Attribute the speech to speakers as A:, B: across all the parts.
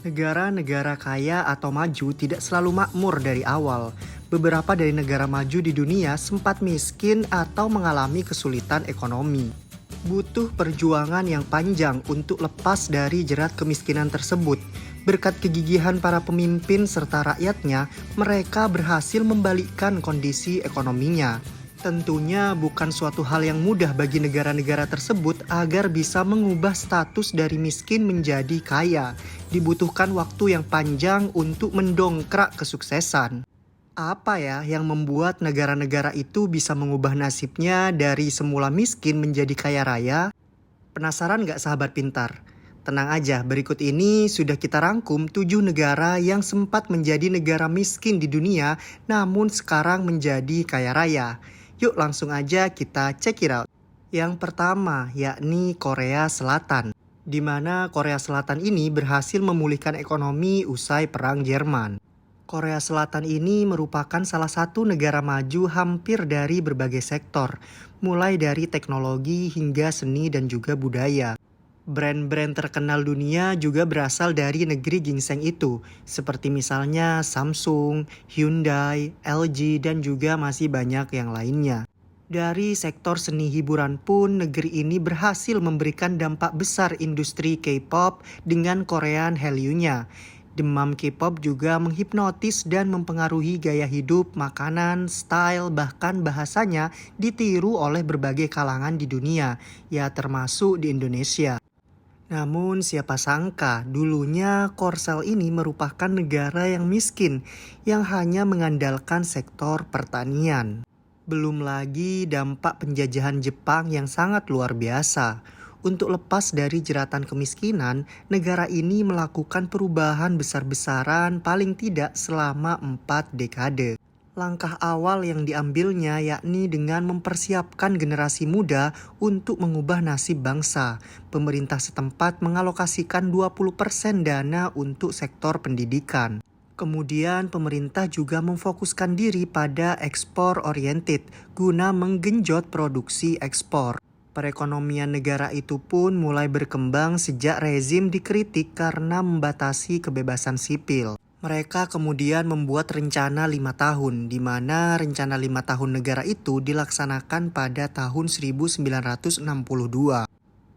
A: Negara-negara kaya atau maju tidak selalu makmur dari awal. Beberapa dari negara maju di dunia sempat miskin atau mengalami kesulitan ekonomi. Butuh perjuangan yang panjang untuk lepas dari jerat kemiskinan tersebut. Berkat kegigihan para pemimpin serta rakyatnya, mereka berhasil membalikkan kondisi ekonominya. Tentunya bukan suatu hal yang mudah bagi negara-negara tersebut agar bisa mengubah status dari miskin menjadi kaya. Dibutuhkan waktu yang panjang untuk mendongkrak kesuksesan. Apa ya yang membuat negara-negara itu bisa mengubah nasibnya dari semula miskin menjadi kaya raya? Penasaran nggak sahabat pintar? Tenang aja, berikut ini sudah kita rangkum 7 negara yang sempat menjadi negara miskin di dunia namun sekarang menjadi kaya raya. Yuk langsung aja kita check it out. Yang pertama yakni Korea Selatan, di mana Korea Selatan ini berhasil memulihkan ekonomi usai Perang Jerman. Korea Selatan ini merupakan salah satu negara maju hampir dari berbagai sektor, mulai dari teknologi hingga seni dan juga budaya. Brand-brand terkenal dunia juga berasal dari negeri ginseng itu, seperti misalnya Samsung, Hyundai, LG, dan juga masih banyak yang lainnya. Dari sektor seni hiburan pun, negeri ini berhasil memberikan dampak besar industri K-pop dengan Korean Hallyu-nya. Demam K-pop juga menghipnotis dan mempengaruhi gaya hidup, makanan, style, bahkan bahasanya ditiru oleh berbagai kalangan di dunia, ya termasuk di Indonesia. Namun siapa sangka dulunya Korsel ini merupakan negara yang miskin yang hanya mengandalkan sektor pertanian. Belum lagi dampak penjajahan Jepang yang sangat luar biasa. Untuk lepas dari jeratan kemiskinan, negara ini melakukan perubahan besar-besaran paling tidak selama 4 dekade. Langkah awal yang diambilnya yakni dengan mempersiapkan generasi muda untuk mengubah nasib bangsa. Pemerintah setempat mengalokasikan 20% dana untuk sektor pendidikan. Kemudian pemerintah juga memfokuskan diri pada ekspor oriented guna menggenjot produksi ekspor. Perekonomian negara itu pun mulai berkembang sejak rezim dikritik karena membatasi kebebasan sipil. Mereka kemudian membuat rencana 5 tahun, di mana rencana 5 tahun negara itu dilaksanakan pada tahun 1962.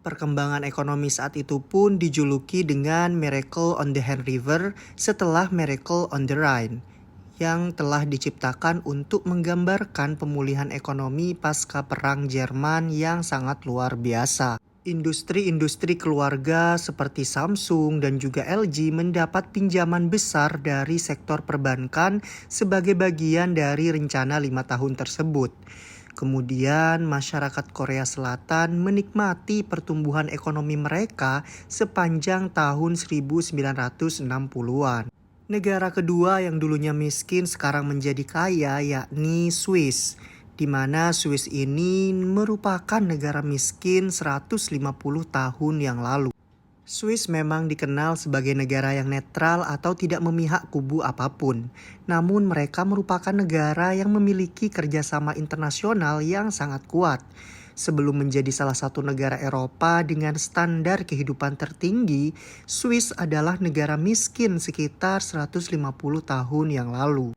A: Perkembangan ekonomi saat itu pun dijuluki dengan Miracle on the Han River setelah Miracle on the Rhine, yang telah diciptakan untuk menggambarkan pemulihan ekonomi pasca Perang Jerman yang sangat luar biasa. Industri-industri keluarga seperti Samsung dan juga LG mendapat pinjaman besar dari sektor perbankan sebagai bagian dari rencana 5 tahun tersebut. Kemudian masyarakat Korea Selatan menikmati pertumbuhan ekonomi mereka sepanjang tahun 1960-an. Negara kedua yang dulunya miskin sekarang menjadi kaya yakni Swiss, di mana Swiss ini merupakan negara miskin 150 tahun yang lalu. Swiss memang dikenal sebagai negara yang netral atau tidak memihak kubu apapun. Namun mereka merupakan negara yang memiliki kerjasama internasional yang sangat kuat. Sebelum menjadi salah satu negara Eropa dengan standar kehidupan tertinggi, Swiss adalah negara miskin sekitar 150 tahun yang lalu.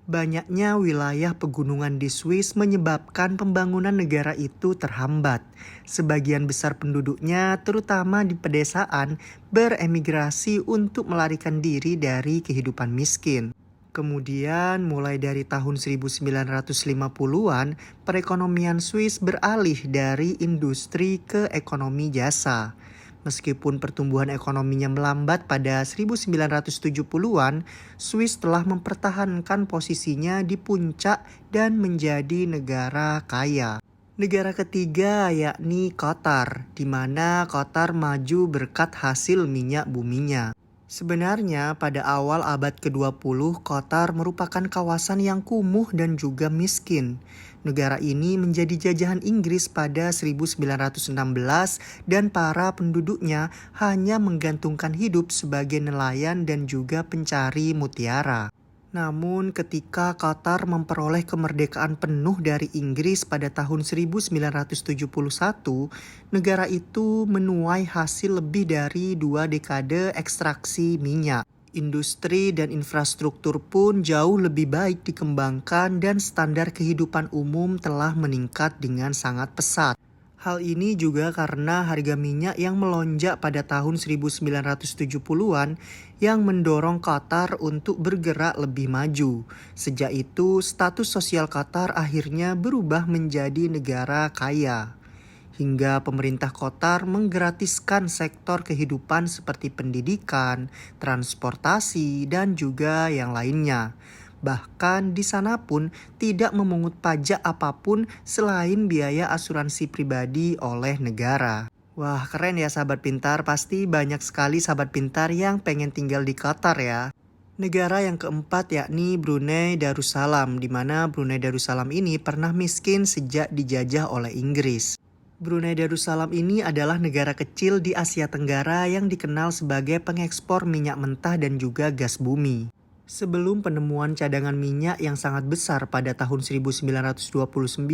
A: Banyaknya wilayah pegunungan di Swiss menyebabkan pembangunan negara itu terhambat. Sebagian besar penduduknya, terutama di pedesaan, beremigrasi untuk melarikan diri dari kehidupan miskin. Kemudian mulai dari tahun 1950-an, perekonomian Swiss beralih dari industri ke ekonomi jasa. Meskipun pertumbuhan ekonominya melambat pada 1970-an, Swiss telah mempertahankan posisinya di puncak dan menjadi negara kaya. Negara ketiga yakni Qatar, di mana Qatar maju berkat hasil minyak buminya. Sebenarnya pada awal abad ke-20, Qatar merupakan kawasan yang kumuh dan juga miskin. Negara ini menjadi jajahan Inggris pada 1916 dan para penduduknya hanya menggantungkan hidup sebagai nelayan dan juga pencari mutiara. Namun ketika Qatar memperoleh kemerdekaan penuh dari Inggris pada tahun 1971, negara itu menuai hasil lebih dari 2 dekade ekstraksi minyak. Industri dan infrastruktur pun jauh lebih baik dikembangkan dan standar kehidupan umum telah meningkat dengan sangat pesat. Hal ini juga karena harga minyak yang melonjak pada tahun 1970-an yang mendorong Qatar untuk bergerak lebih maju. Sejak itu, status sosial Qatar akhirnya berubah menjadi negara kaya. Hingga pemerintah Qatar menggratiskan sektor kehidupan seperti pendidikan, transportasi, dan juga yang lainnya. Bahkan di sana pun tidak memungut pajak apapun selain biaya asuransi pribadi oleh negara. Wah, keren ya sahabat pintar. Pasti banyak sekali sahabat pintar yang pengen tinggal di Qatar ya. Negara yang keempat yakni Brunei Darussalam, di mana Brunei Darussalam ini pernah miskin sejak dijajah oleh Inggris. Brunei Darussalam ini adalah negara kecil di Asia Tenggara yang dikenal sebagai pengekspor minyak mentah dan juga gas bumi. Sebelum penemuan cadangan minyak yang sangat besar pada tahun 1929,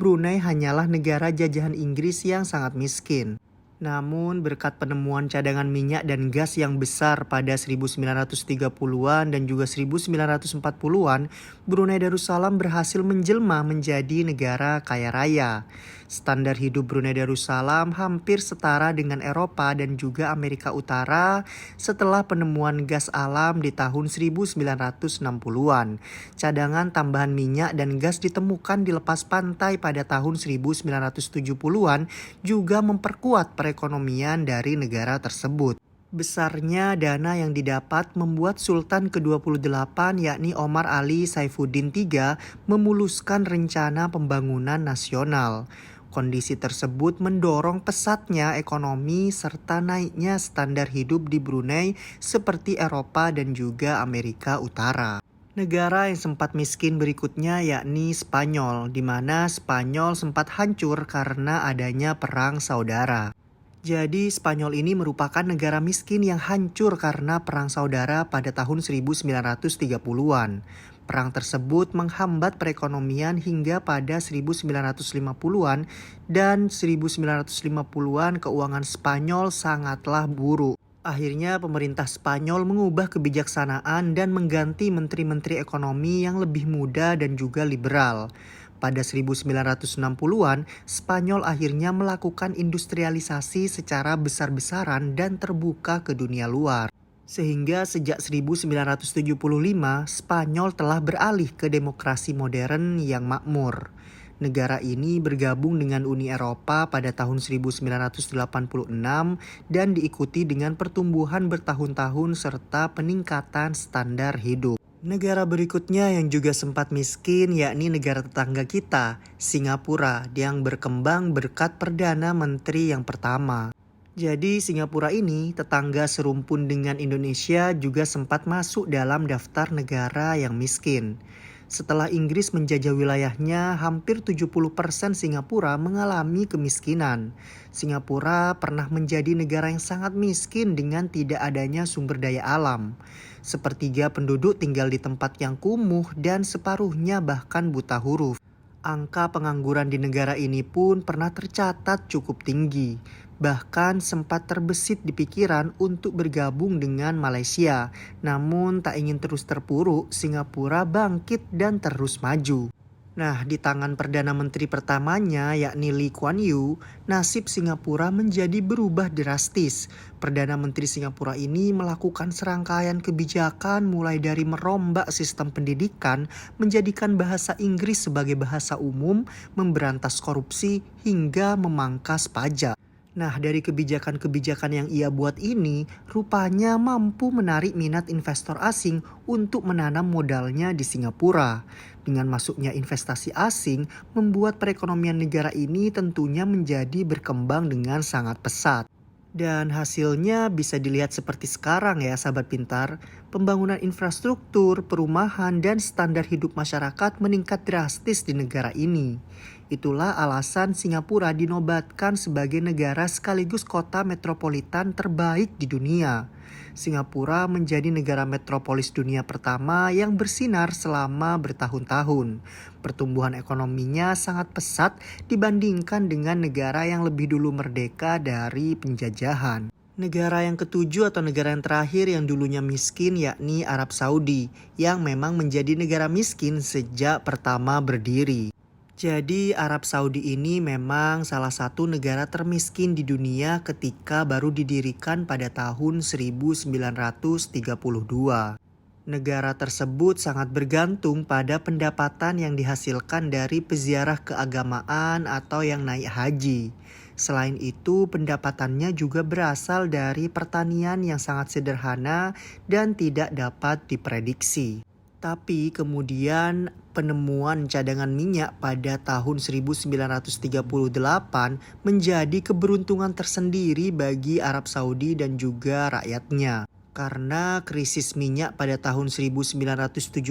A: Brunei hanyalah negara jajahan Inggris yang sangat miskin. Namun berkat penemuan cadangan minyak dan gas yang besar pada 1930-an dan juga 1940-an, Brunei Darussalam berhasil menjelma menjadi negara kaya raya. Standar hidup Brunei Darussalam hampir setara dengan Eropa dan juga Amerika Utara setelah penemuan gas alam di tahun 1960-an. Cadangan tambahan minyak dan gas ditemukan di lepas pantai pada tahun 1970-an juga memperkuat perekonomian dari negara tersebut. Besarnya dana yang didapat membuat Sultan ke-28 yakni Omar Ali Saifuddin III memuluskan rencana pembangunan nasional. Kondisi tersebut mendorong pesatnya ekonomi serta naiknya standar hidup di Brunei seperti Eropa dan juga Amerika Utara. Negara yang sempat miskin berikutnya yakni Spanyol, di mana Spanyol sempat hancur karena adanya perang saudara. Jadi Spanyol ini merupakan negara miskin yang hancur karena perang saudara pada tahun 1930-an. Perang tersebut menghambat perekonomian hingga pada 1950-an dan 1950-an keuangan Spanyol sangatlah buruk. Akhirnya pemerintah Spanyol mengubah kebijaksanaan dan mengganti menteri-menteri ekonomi yang lebih muda dan juga liberal. Pada 1960-an, Spanyol akhirnya melakukan industrialisasi secara besar-besaran dan terbuka ke dunia luar. Sehingga sejak 1975, Spanyol telah beralih ke demokrasi modern yang makmur. Negara ini bergabung dengan Uni Eropa pada tahun 1986 dan diikuti dengan pertumbuhan bertahun-tahun serta peningkatan standar hidup. Negara berikutnya yang juga sempat miskin yakni negara tetangga kita, Singapura, yang berkembang berkat Perdana Menteri yang pertama. Jadi Singapura ini tetangga serumpun dengan Indonesia juga sempat masuk dalam daftar negara yang miskin. Setelah Inggris menjajah wilayahnya, hampir 70% Singapura mengalami kemiskinan. Singapura pernah menjadi negara yang sangat miskin dengan tidak adanya sumber daya alam. Sepertiga penduduk tinggal di tempat yang kumuh dan separuhnya bahkan buta huruf. Angka pengangguran di negara ini pun pernah tercatat cukup tinggi. Bahkan sempat terbesit di pikiran untuk bergabung dengan Malaysia. Namun tak ingin terus terpuruk, Singapura bangkit dan terus maju. Nah, di tangan Perdana Menteri pertamanya yakni Lee Kuan Yew, nasib Singapura menjadi berubah drastis. Perdana Menteri Singapura ini melakukan serangkaian kebijakan mulai dari merombak sistem pendidikan, menjadikan bahasa Inggris sebagai bahasa umum, memberantas korupsi, hingga memangkas pajak. Nah, dari kebijakan-kebijakan yang ia buat ini, rupanya mampu menarik minat investor asing untuk menanam modalnya di Singapura. Dengan masuknya investasi asing, membuat perekonomian negara ini tentunya menjadi berkembang dengan sangat pesat. Dan hasilnya bisa dilihat seperti sekarang ya sahabat pintar. Pembangunan infrastruktur, perumahan, dan standar hidup masyarakat meningkat drastis di negara ini. Itulah alasan Singapura dinobatkan sebagai negara sekaligus kota metropolitan terbaik di dunia. Singapura menjadi negara metropolis dunia pertama yang bersinar selama bertahun-tahun. Pertumbuhan ekonominya sangat pesat dibandingkan dengan negara yang lebih dulu merdeka dari penjajahan. Negara yang ketujuh atau negara yang terakhir yang dulunya miskin yakni Arab Saudi, yang memang menjadi negara miskin sejak pertama berdiri. Jadi Arab Saudi ini memang salah satu negara termiskin di dunia ketika baru didirikan pada tahun 1932. Negara tersebut sangat bergantung pada pendapatan yang dihasilkan dari peziarah keagamaan atau yang naik haji. Selain itu, pendapatannya juga berasal dari pertanian yang sangat sederhana dan tidak dapat diprediksi. Tapi kemudian penemuan cadangan minyak pada tahun 1938 menjadi keberuntungan tersendiri bagi Arab Saudi dan juga rakyatnya. Karena krisis minyak pada tahun 1973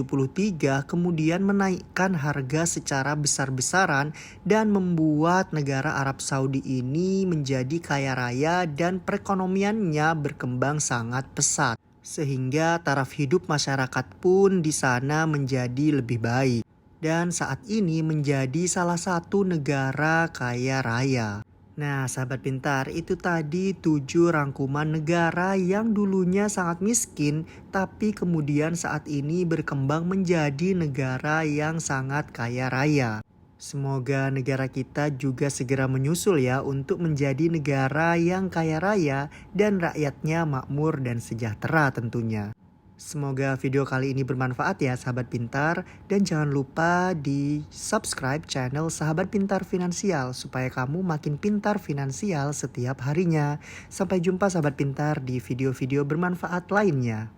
A: kemudian menaikkan harga secara besar-besaran dan membuat negara Arab Saudi ini menjadi kaya raya dan perekonomiannya berkembang sangat pesat. Sehingga taraf hidup masyarakat pun di sana menjadi lebih baik. Dan saat ini menjadi salah satu negara kaya raya. Nah, sahabat pintar, itu tadi 7 rangkuman negara yang dulunya sangat miskin, tapi kemudian saat ini berkembang menjadi negara yang sangat kaya raya. Semoga negara kita juga segera menyusul ya untuk menjadi negara yang kaya raya dan rakyatnya makmur dan sejahtera tentunya. Semoga video kali ini bermanfaat ya sahabat pintar, dan jangan lupa di subscribe channel Sahabat Pintar Finansial supaya kamu makin pintar finansial setiap harinya. Sampai jumpa sahabat pintar di video-video bermanfaat lainnya.